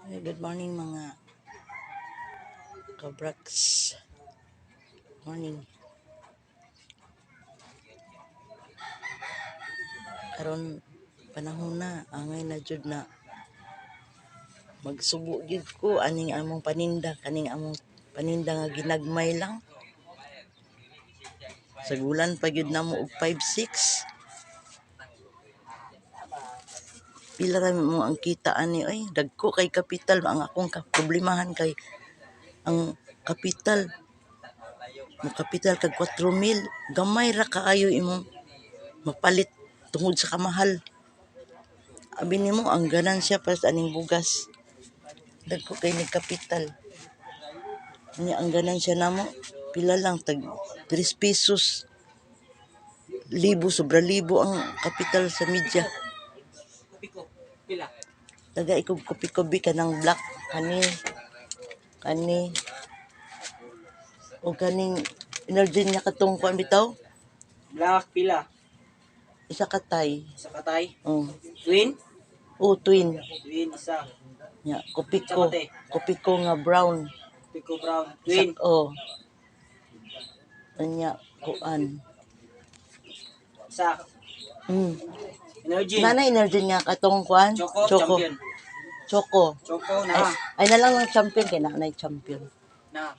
Good morning mga kabraks. Morning. Karon panahon na angay na jud na magsubo gid ko aning among paninda kaning among paninda nga ginagmay lang. Sagulan pa gyud namo og 5-6. Pila ra mo ang kita ani oy, dagko kay kapital ang akong problemahan kay ang kapital mo kapital kag 4,000 gamay ra kaayo imong mapalit tungod sa kamahal. Abi nimo ang ganansya para sa aning bugas dagko kay ni kapital. Nya ang ganansya namo pila lang tag 3 pesos. Libo sobra libo ang kapital sa media. Pila? Taga ikog kopi-kopi kanang black kani o kaning energy niya katong kuan bitaw Black pila? isa ka tay. Isa katay? Oh. Twin? Twin. Twin, isa. Nya Isa pati? kopi ko nga brown. Pico Brown. Twin? Anya kuan. Isa. Energy? Nana energy niya katong kuan Choco, champion. Choco. Choco na. Ay na lang ang champion kay na champion. Na.